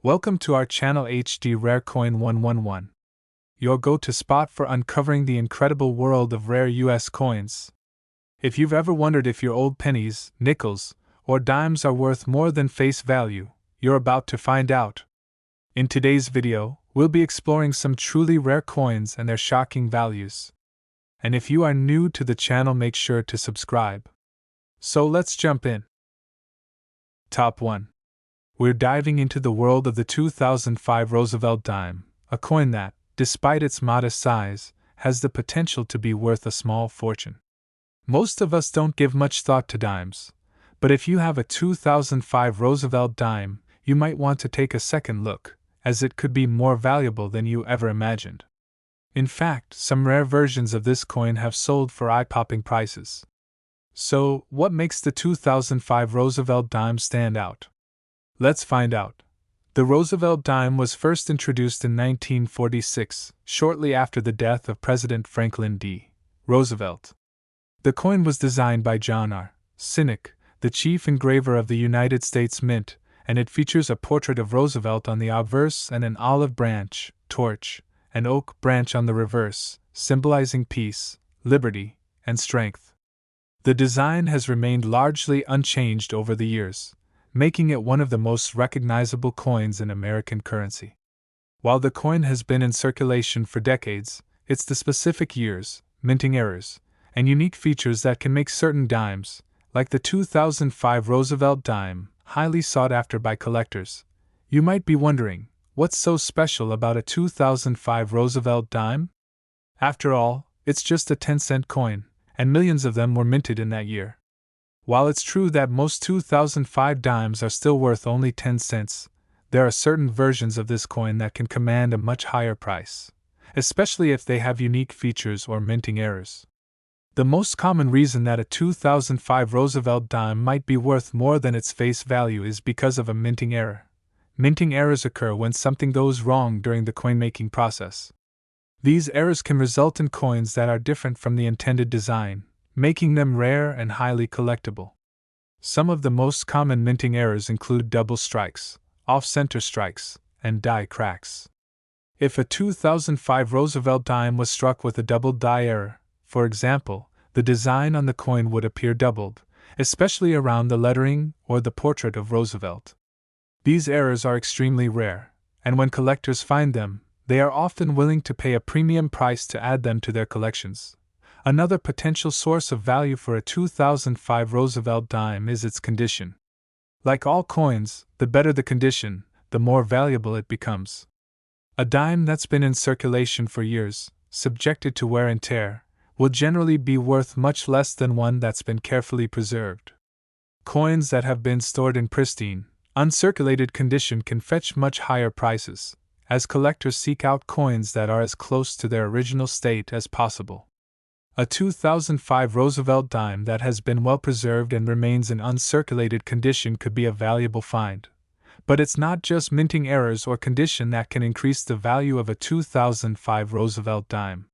Welcome to our channel HD Rare Coin 111, your go-to spot for uncovering the incredible world of rare US coins. If you've ever wondered if your old pennies, nickels, or dimes are worth more than face value, you're about to find out. In today's video, we'll be exploring some truly rare coins and their shocking values. And if you are new to the channel, make sure to subscribe. So let's jump in. Top 1. We're diving into the world of the 2005 Roosevelt Dime, a coin that, despite its modest size, has the potential to be worth a small fortune. Most of us don't give much thought to dimes, but if you have a 2005 Roosevelt Dime, you might want to take a second look, as it could be more valuable than you ever imagined. In fact, some rare versions of this coin have sold for eye-popping prices. So, what makes the 2005 Roosevelt Dime stand out? Let's find out. The Roosevelt Dime was first introduced in 1946, shortly after the death of President Franklin D. Roosevelt. The coin was designed by John R. Sinek, the chief engraver of the United States Mint, and it features a portrait of Roosevelt on the obverse and an olive branch, torch, and oak branch on the reverse, symbolizing peace, liberty, and strength. The design has remained largely unchanged over the years, making it one of the most recognizable coins in American currency. While the coin has been in circulation for decades, it's the specific years, minting errors, and unique features that can make certain dimes, like the 2005 Roosevelt Dime, highly sought after by collectors. You might be wondering, what's so special about a 2005 Roosevelt Dime? After all, it's just a 10-cent coin, and millions of them were minted in that year. While it's true that most 2005 dimes are still worth only 10 cents, there are certain versions of this coin that can command a much higher price, especially if they have unique features or minting errors. The most common reason that a 2005 Roosevelt dime might be worth more than its face value is because of a minting error. Minting errors occur when something goes wrong during the coin-making process. These errors can result in coins that are different from the intended design, making them rare and highly collectible. Some of the most common minting errors include double strikes, off-center strikes, and die cracks. If a 2005 Roosevelt dime was struck with a double die error, for example, the design on the coin would appear doubled, especially around the lettering or the portrait of Roosevelt. These errors are extremely rare, and when collectors find them, they are often willing to pay a premium price to add them to their collections. Another potential source of value for a 2005 Roosevelt dime is its condition. Like all coins, the better the condition, the more valuable it becomes. A dime that's been in circulation for years, subjected to wear and tear, will generally be worth much less than one that's been carefully preserved. Coins that have been stored in pristine, uncirculated condition can fetch much higher prices, as collectors seek out coins that are as close to their original state as possible. A 2005 Roosevelt dime that has been well preserved and remains in uncirculated condition could be a valuable find. But it's not just minting errors or condition that can increase the value of a 2005 Roosevelt dime.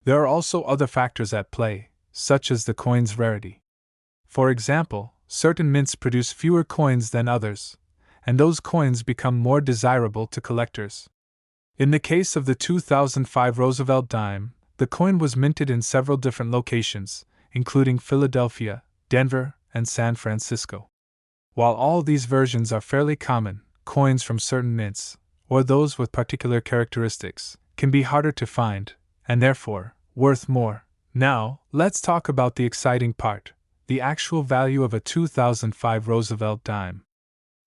There are also other factors at play, such as the coin's rarity. For example, certain mints produce fewer coins than others, and those coins become more desirable to collectors. In the case of the 2005 Roosevelt dime, the coin was minted in several different locations, including Philadelphia, Denver, and San Francisco. While all these versions are fairly common, coins from certain mints, or those with particular characteristics, can be harder to find, and therefore, worth more. Now, let's talk about the exciting part, the actual value of a 2005 Roosevelt dime.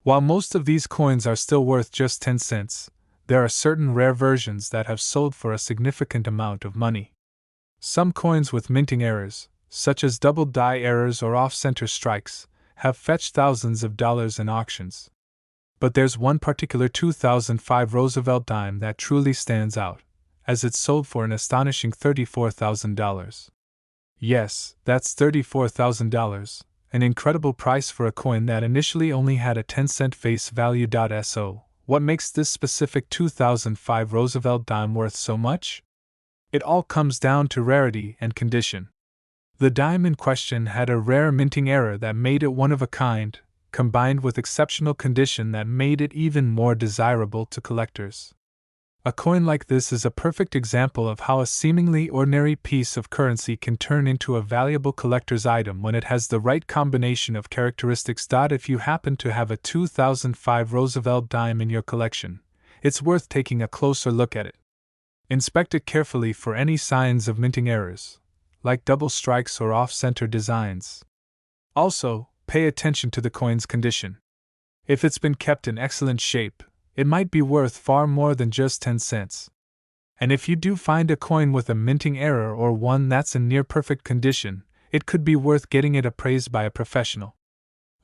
While most of these coins are still worth just 10 cents, there are certain rare versions that have sold for a significant amount of money. Some coins with minting errors, such as double die errors or off-center strikes, have fetched thousands of dollars in auctions. But there's one particular 2005 Roosevelt dime that truly stands out, as it sold for an astonishing $34,000. Yes, that's $34,000, an incredible price for a coin that initially only had a 10-cent face value. So, what makes this specific 2005 Roosevelt dime worth so much? It all comes down to rarity and condition. The dime in question had a rare minting error that made it one of a kind, combined with exceptional condition that made it even more desirable to collectors. A coin like this is a perfect example of how a seemingly ordinary piece of currency can turn into a valuable collector's item when it has the right combination of characteristics. If you happen to have a 2005 Roosevelt dime in your collection, it's worth taking a closer look at it. Inspect it carefully for any signs of minting errors, like double strikes or off-center designs. Also, pay attention to the coin's condition. If it's been kept in excellent shape, it might be worth far more than just 10 cents. And if you do find a coin with a minting error or one that's in near-perfect condition, it could be worth getting it appraised by a professional.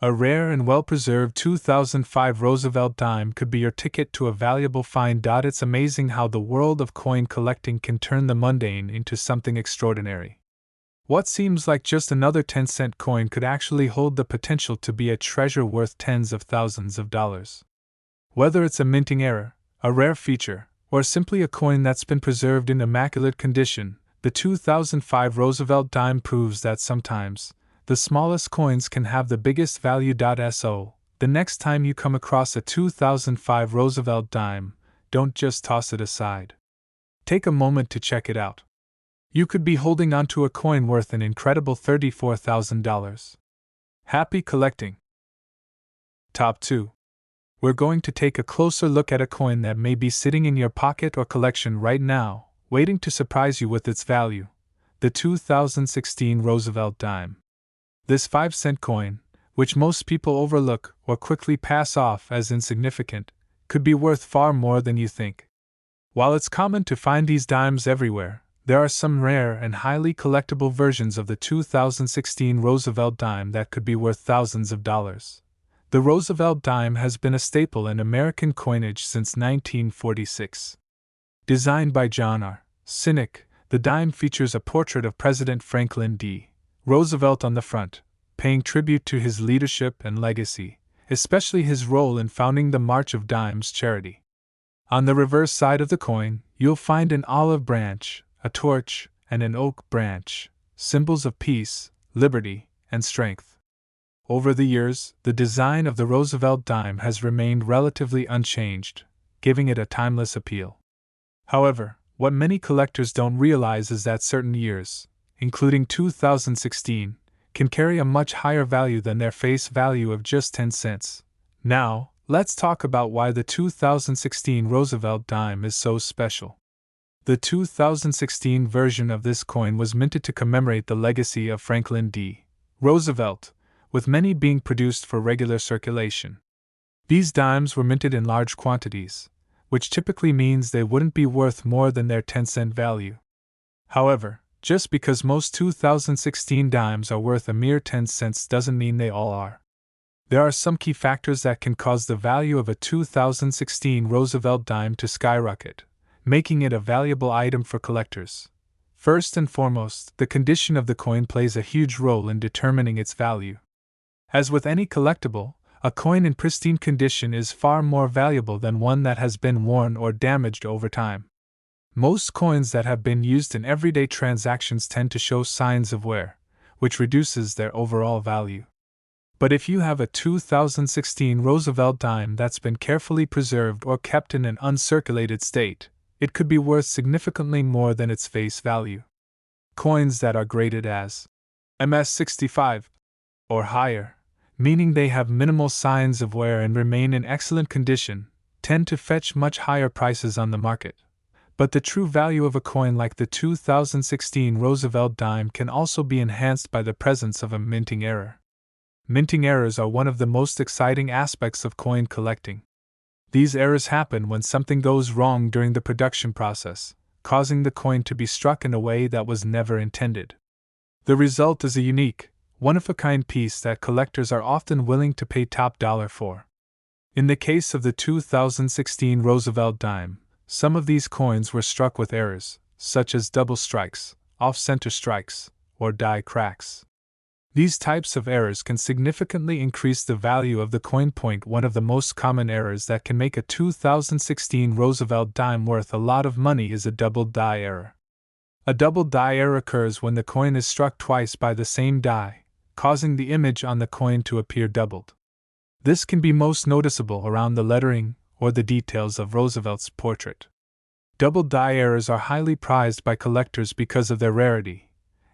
A rare and well-preserved 2005 Roosevelt dime could be your ticket to a valuable find. It's amazing how the world of coin collecting can turn the mundane into something extraordinary. What seems like just another 10-cent coin could actually hold the potential to be a treasure worth tens of thousands of dollars. Whether it's a minting error, a rare feature, or simply a coin that's been preserved in immaculate condition, the 2005 Roosevelt dime proves that sometimes, the smallest coins can have the biggest value. So, the next time you come across a 2005 Roosevelt dime, don't just toss it aside. Take a moment to check it out. You could be holding onto a coin worth an incredible $34,000. Happy collecting! Top 2. We're going to take a closer look at a coin that may be sitting in your pocket or collection right now, waiting to surprise you with its value: the 2016 Roosevelt dime. This 5-cent coin, which most people overlook or quickly pass off as insignificant, could be worth far more than you think. While it's common to find these dimes everywhere, there are some rare and highly collectible versions of the 2016 Roosevelt dime that could be worth thousands of dollars. The Roosevelt dime has been a staple in American coinage since 1946. Designed by John R. Sinek, the dime features a portrait of President Franklin D. Roosevelt on the front, paying tribute to his leadership and legacy, especially his role in founding the March of Dimes charity. On the reverse side of the coin, you'll find an olive branch, a torch, and an oak branch, symbols of peace, liberty, and strength. Over the years, the design of the Roosevelt dime has remained relatively unchanged, giving it a timeless appeal. However, what many collectors don't realize is that certain years, including 2016, can carry a much higher value than their face value of just 10 cents. Now, let's talk about why the 2016 Roosevelt dime is so special. The 2016 version of this coin was minted to commemorate the legacy of Franklin D. Roosevelt, with many being produced for regular circulation. These dimes were minted in large quantities, which typically means they wouldn't be worth more than their 10-cent value. However, just because most 2016 dimes are worth a mere 10 cents doesn't mean they all are. There are some key factors that can cause the value of a 2016 Roosevelt dime to skyrocket, making it a valuable item for collectors. First and foremost, the condition of the coin plays a huge role in determining its value. As with any collectible, a coin in pristine condition is far more valuable than one that has been worn or damaged over time. Most coins that have been used in everyday transactions tend to show signs of wear, which reduces their overall value. But if you have a 2016 Roosevelt dime that's been carefully preserved or kept in an uncirculated state, it could be worth significantly more than its face value. Coins that are graded as MS65 or higher, meaning they have minimal signs of wear and remain in excellent condition, tend to fetch much higher prices on the market. But the true value of a coin like the 2016 Roosevelt dime can also be enhanced by the presence of a minting error. Minting errors are one of the most exciting aspects of coin collecting. These errors happen when something goes wrong during the production process, causing the coin to be struck in a way that was never intended. The result is a unique, one-of-a-kind piece that collectors are often willing to pay top dollar for. In the case of the 2016 Roosevelt dime, some of these coins were struck with errors, such as double strikes, off-center strikes, or die cracks. These types of errors can significantly increase the value of the coin. One of the most common errors that can make a 2016 Roosevelt dime worth a lot of money is a double die error. A double die error occurs when the coin is struck twice by the same die, causing the image on the coin to appear doubled. This can be most noticeable around the lettering or the details of Roosevelt's portrait. Double die errors are highly prized by collectors because of their rarity,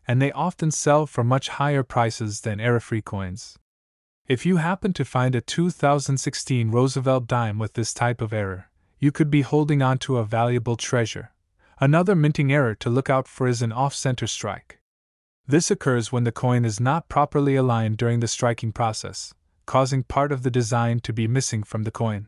and they often sell for much higher prices than error-free coins. If you happen to find a 2016 Roosevelt dime with this type of error, you could be holding on to a valuable treasure. Another minting error to look out for is an off-center strike. This occurs when the coin is not properly aligned during the striking process, causing part of the design to be missing from the coin.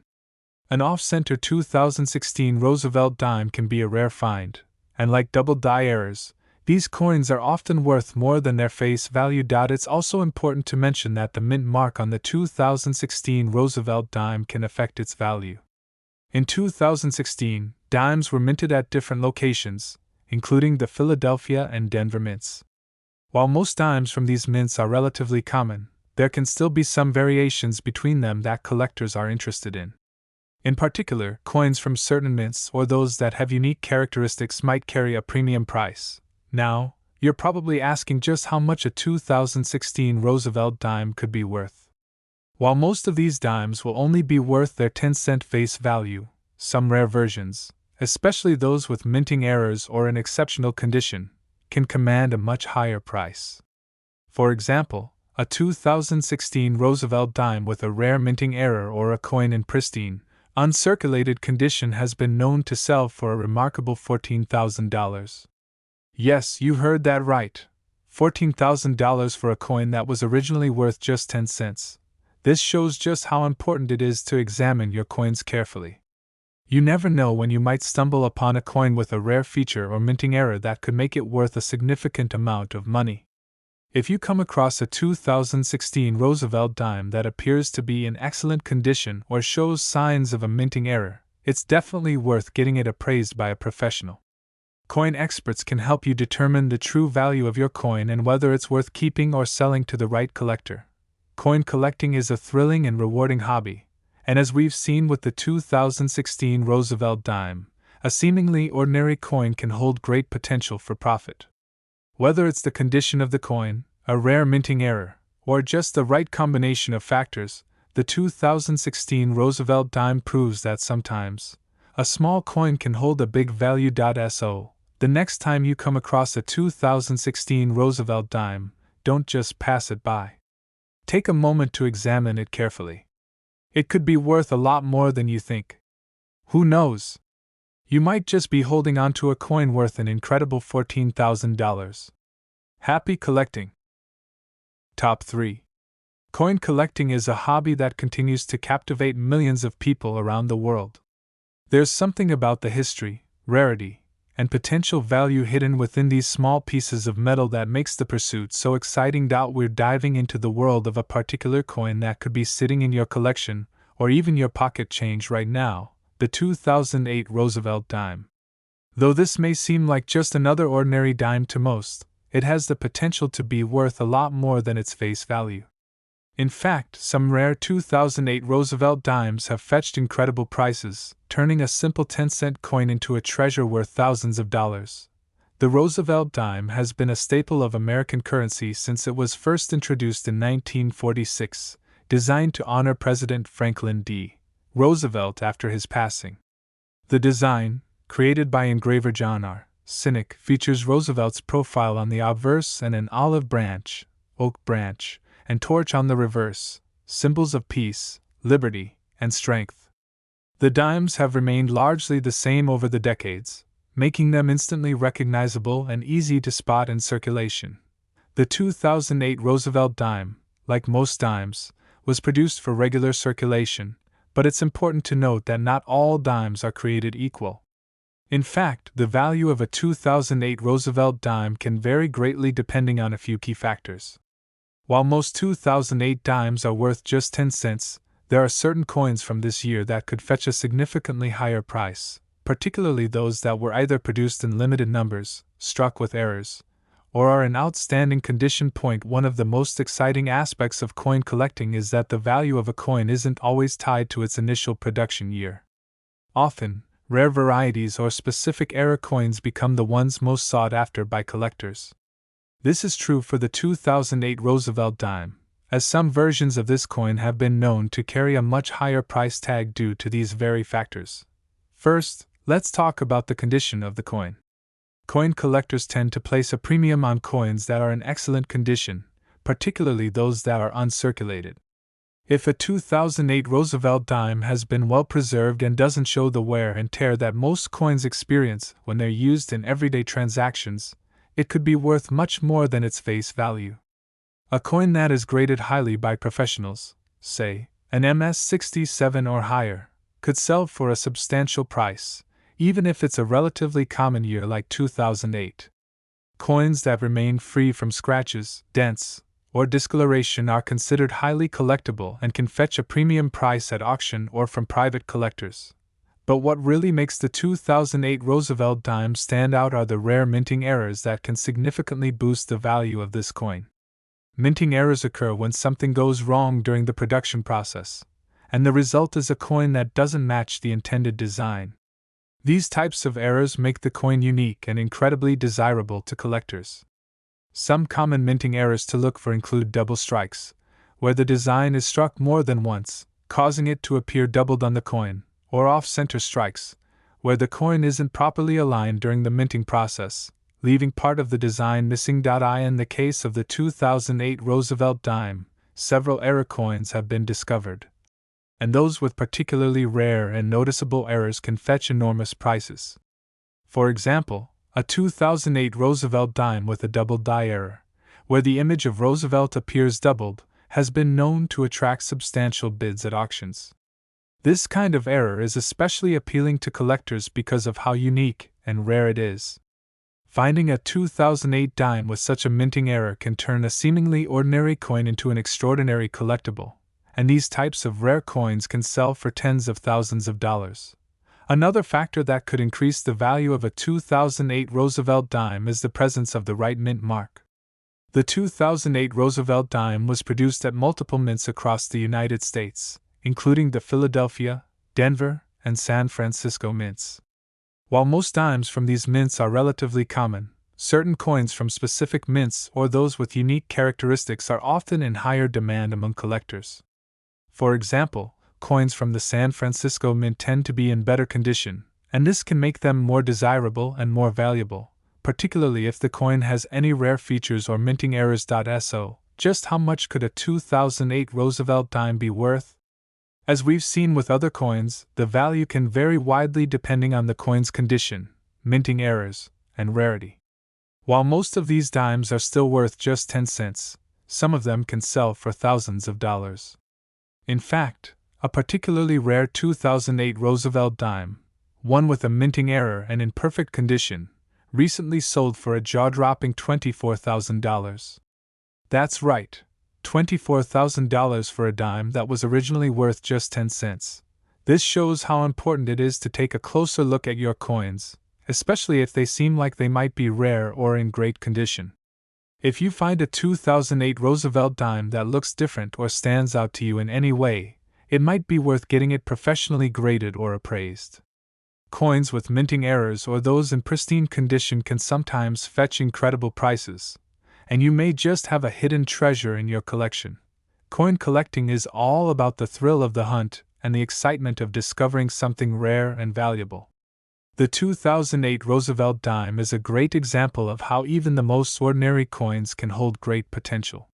An off-center 2016 Roosevelt dime can be a rare find, and like double die errors, these coins are often worth more than their face value. It's also important to mention that the mint mark on the 2016 Roosevelt dime can affect its value. In 2016, dimes were minted at different locations, including the Philadelphia and Denver mints. While most dimes from these mints are relatively common, there can still be some variations between them that collectors are interested in. In particular, coins from certain mints or those that have unique characteristics might carry a premium price. Now, you're probably asking just how much a 2016 Roosevelt dime could be worth. While most of these dimes will only be worth their 10-cent face value, some rare versions, especially those with minting errors or in exceptional condition, can command a much higher price. For example, a 2016 Roosevelt dime with a rare minting error or a coin in pristine, uncirculated condition has been known to sell for a remarkable $14,000. Yes, you heard that right. $14,000 for a coin that was originally worth just 10 cents. This shows just how important it is to examine your coins carefully. You never know when you might stumble upon a coin with a rare feature or minting error that could make it worth a significant amount of money. If you come across a 2016 Roosevelt dime that appears to be in excellent condition or shows signs of a minting error, it's definitely worth getting it appraised by a professional. Coin experts can help you determine the true value of your coin and whether it's worth keeping or selling to the right collector. Coin collecting is a thrilling and rewarding hobby, and as we've seen with the 2016 Roosevelt dime, a seemingly ordinary coin can hold great potential for profit. Whether it's the condition of the coin, a rare minting error, or just the right combination of factors, the 2016 Roosevelt dime proves that sometimes a small coin can hold a big value. So, the next time you come across a 2016 Roosevelt dime, don't just pass it by. Take a moment to examine it carefully. It could be worth a lot more than you think. Who knows? You might just be holding on to a coin worth an incredible $14,000. Happy collecting! Top 3. Coin collecting is a hobby that continues to captivate millions of people around the world. There's something about the history, rarity, and potential value hidden within these small pieces of metal that makes the pursuit so exciting. We're diving into the world of a particular coin that could be sitting in your collection, or even your pocket change right now, the 2008 Roosevelt dime. Though this may seem like just another ordinary dime to most, it has the potential to be worth a lot more than its face value. In fact, some rare 2008 Roosevelt dimes have fetched incredible prices, turning a simple 10-cent coin into a treasure worth thousands of dollars. The Roosevelt dime has been a staple of American currency since it was first introduced in 1946, designed to honor President Franklin D. Roosevelt after his passing. The design, created by engraver John R. Sinek, features Roosevelt's profile on the obverse and an olive branch, oak branch, and torch on the reverse, symbols of peace, liberty, and strength. The dimes have remained largely the same over the decades, making them instantly recognizable and easy to spot in circulation. The 2008 Roosevelt dime, like most dimes, was produced for regular circulation, but it's important to note that not all dimes are created equal. In fact, the value of a 2008 Roosevelt dime can vary greatly depending on a few key factors. While most 2008 dimes are worth just 10 cents, there are certain coins from this year that could fetch a significantly higher price, particularly those that were either produced in limited numbers, struck with errors, or are in outstanding condition. One of the most exciting aspects of coin collecting is that the value of a coin isn't always tied to its initial production year. Often, rare varieties or specific era coins become the ones most sought after by collectors. This is true for the 2008 Roosevelt dime, as some versions of this coin have been known to carry a much higher price tag due to these very factors. First, let's talk about the condition of the coin. Coin collectors tend to place a premium on coins that are in excellent condition, particularly those that are uncirculated. If a 2008 Roosevelt dime has been well preserved and doesn't show the wear and tear that most coins experience when they're used in everyday transactions, it could be worth much more than its face value. A coin that is graded highly by professionals, say, an MS-67 or higher, could sell for a substantial price, even if it's a relatively common year like 2008. Coins that remain free from scratches, dents, or discoloration are considered highly collectible and can fetch a premium price at auction or from private collectors. But what really makes the 2008 Roosevelt dime stand out are the rare minting errors that can significantly boost the value of this coin. Minting errors occur when something goes wrong during the production process, and the result is a coin that doesn't match the intended design. These types of errors make the coin unique and incredibly desirable to collectors. Some common minting errors to look for include double strikes, where the design is struck more than once, causing it to appear doubled on the coin, or off-center strikes, where the coin isn't properly aligned during the minting process, leaving part of the design missing. In the case of the 2008 Roosevelt dime, several error coins have been discovered, and those with particularly rare and noticeable errors can fetch enormous prices. For example, a 2008 Roosevelt dime with a double die error, where the image of Roosevelt appears doubled, has been known to attract substantial bids at auctions. This kind of error is especially appealing to collectors because of how unique and rare it is. Finding a 2008 dime with such a minting error can turn a seemingly ordinary coin into an extraordinary collectible, and these types of rare coins can sell for tens of thousands of dollars. Another factor that could increase the value of a 2008 Roosevelt dime is the presence of the right mint mark. The 2008 Roosevelt dime was produced at multiple mints across the United States, including the Philadelphia, Denver, and San Francisco mints. While most dimes from these mints are relatively common, certain coins from specific mints or those with unique characteristics are often in higher demand among collectors. For example, coins from the San Francisco Mint tend to be in better condition, and this can make them more desirable and more valuable, particularly if the coin has any rare features or minting errors. So, just how much could a 2008 Roosevelt dime be worth? As we've seen with other coins, the value can vary widely depending on the coin's condition, minting errors, and rarity. While most of these dimes are still worth just 10 cents, some of them can sell for thousands of dollars. In fact, a particularly rare 2008 Roosevelt dime, one with a minting error and in perfect condition, recently sold for a jaw-dropping $24,000. That's right, $24,000 for a dime that was originally worth just 10 cents. This shows how important it is to take a closer look at your coins, especially if they seem like they might be rare or in great condition. If you find a 2008 Roosevelt dime that looks different or stands out to you in any way, it might be worth getting it professionally graded or appraised. Coins with minting errors or those in pristine condition can sometimes fetch incredible prices, and you may just have a hidden treasure in your collection. Coin collecting is all about the thrill of the hunt and the excitement of discovering something rare and valuable. The 2008 Roosevelt dime is a great example of how even the most ordinary coins can hold great potential.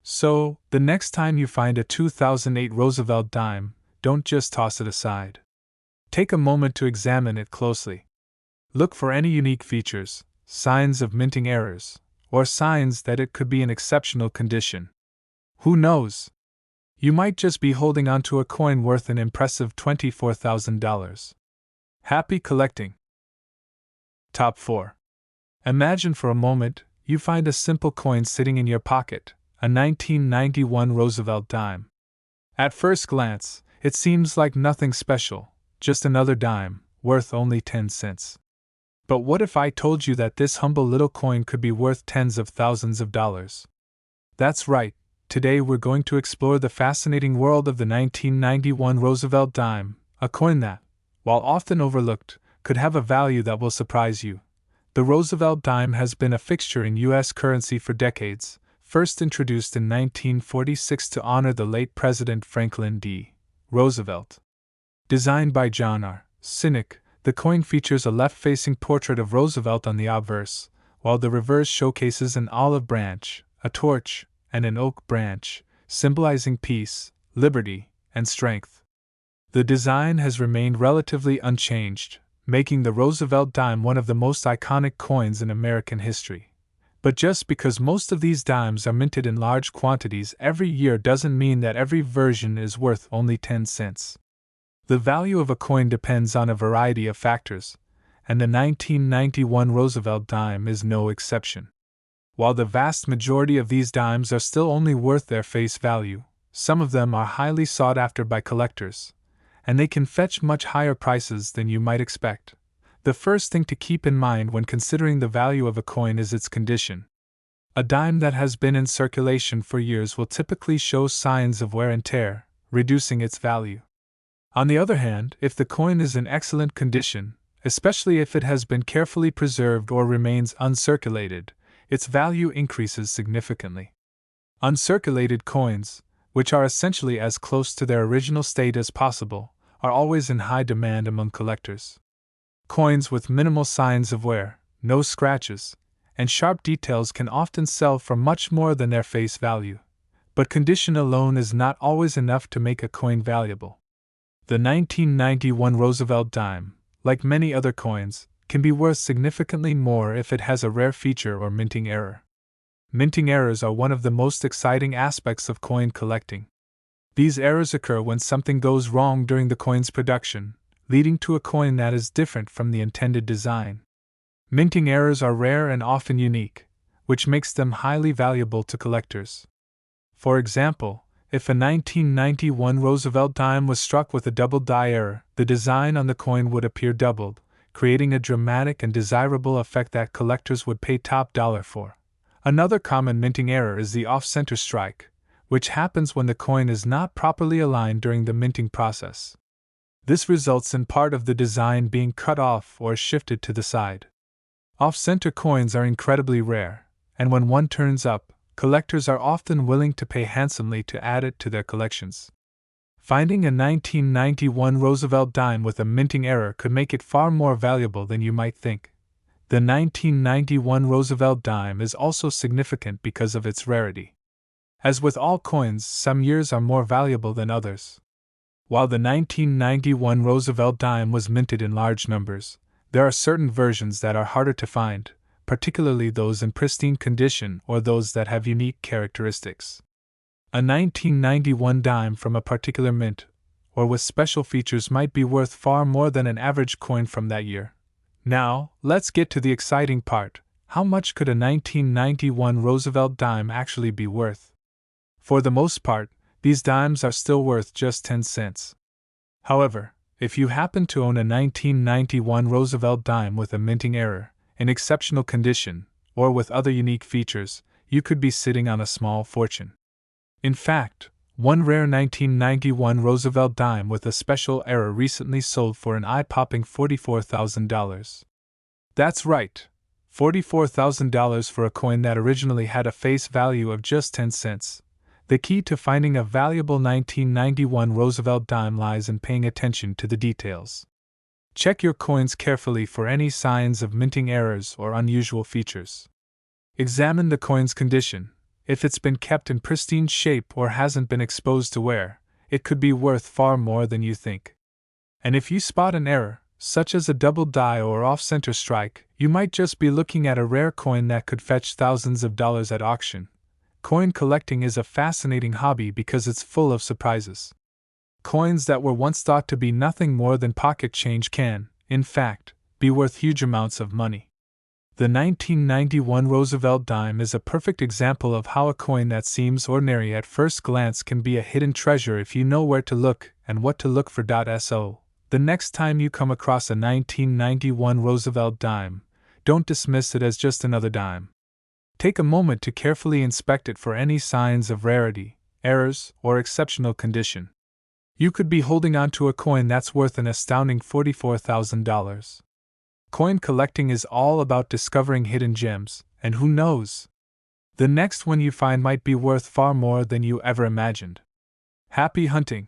So, the next time you find a 2008 Roosevelt dime, don't just toss it aside. Take a moment to examine it closely. Look for any unique features, signs of minting errors, or signs that it could be in exceptional condition. Who knows? You might just be holding onto a coin worth an impressive $24,000. Happy collecting! Top 4. Imagine for a moment you find a simple coin sitting in your pocket, a 1991 Roosevelt dime. At first glance, it seems like nothing special, just another dime, worth only 10 cents. But what if I told you that this humble little coin could be worth tens of thousands of dollars? That's right, today we're going to explore the fascinating world of the 1991 Roosevelt dime, a coin that, while often overlooked, could have a value that will surprise you. The Roosevelt dime has been a fixture in U.S. currency for decades, first introduced in 1946 to honor the late President Franklin D. Roosevelt. Designed by John R. Sinek, the coin features a left-facing portrait of Roosevelt on the obverse, while the reverse showcases an olive branch, a torch, and an oak branch, symbolizing peace, liberty, and strength. The design has remained relatively unchanged, making the Roosevelt dime one of the most iconic coins in American history. But just because most of these dimes are minted in large quantities every year doesn't mean that every version is worth only 10 cents. The value of a coin depends on a variety of factors, and the 1991 Roosevelt dime is no exception. While the vast majority of these dimes are still only worth their face value, some of them are highly sought after by collectors, and they can fetch much higher prices than you might expect. The first thing to keep in mind when considering the value of a coin is its condition. A dime that has been in circulation for years will typically show signs of wear and tear, reducing its value. On the other hand, if the coin is in excellent condition, especially if it has been carefully preserved or remains uncirculated, its value increases significantly. Uncirculated coins, which are essentially as close to their original state as possible, are always in high demand among collectors. Coins with minimal signs of wear, no scratches, and sharp details can often sell for much more than their face value. But condition alone is not always enough to make a coin valuable. The 1991 Roosevelt dime, like many other coins, can be worth significantly more if it has a rare feature or minting error. Minting errors are one of the most exciting aspects of coin collecting. These errors occur when something goes wrong during the coin's production, leading to a coin that is different from the intended design. Minting errors are rare and often unique, which makes them highly valuable to collectors. For example, if a 1991 Roosevelt dime was struck with a double die error, the design on the coin would appear doubled, creating a dramatic and desirable effect that collectors would pay top dollar for. Another common minting error is the off-center strike, which happens when the coin is not properly aligned during the minting process. This results in part of the design being cut off or shifted to the side. Off-center coins are incredibly rare, and when one turns up, collectors are often willing to pay handsomely to add it to their collections. Finding a 1991 Roosevelt dime with a minting error could make it far more valuable than you might think. The 1991 Roosevelt dime is also significant because of its rarity. As with all coins, some years are more valuable than others. While the 1991 Roosevelt dime was minted in large numbers, there are certain versions that are harder to find, particularly those in pristine condition or those that have unique characteristics. A 1991 dime from a particular mint, or with special features, might be worth far more than an average coin from that year. Now, let's get to the exciting part. How much could a 1991 Roosevelt dime actually be worth? For the most part, these dimes are still worth just 10 cents. However, if you happen to own a 1991 Roosevelt dime with a minting error, in exceptional condition, or with other unique features, you could be sitting on a small fortune. In fact, one rare 1991 Roosevelt dime with a special error recently sold for an eye-popping $44,000. That's right, $44,000 for a coin that originally had a face value of just 10 cents. The key to finding a valuable 1991 Roosevelt dime lies in paying attention to the details. Check your coins carefully for any signs of minting errors or unusual features. Examine the coin's condition. If it's been kept in pristine shape or hasn't been exposed to wear, it could be worth far more than you think. And if you spot an error, such as a double die or off-center strike, you might just be looking at a rare coin that could fetch thousands of dollars at auction. Coin collecting is a fascinating hobby because it's full of surprises. Coins that were once thought to be nothing more than pocket change can, in fact, be worth huge amounts of money. The 1991 Roosevelt dime is a perfect example of how a coin that seems ordinary at first glance can be a hidden treasure if you know where to look and what to look for. So, the next time you come across a 1991 Roosevelt dime, don't dismiss it as just another dime. Take a moment to carefully inspect it for any signs of rarity, errors, or exceptional condition. You could be holding on to a coin that's worth an astounding $44,000. Coin collecting is all about discovering hidden gems, and who knows? The next one you find might be worth far more than you ever imagined. Happy hunting!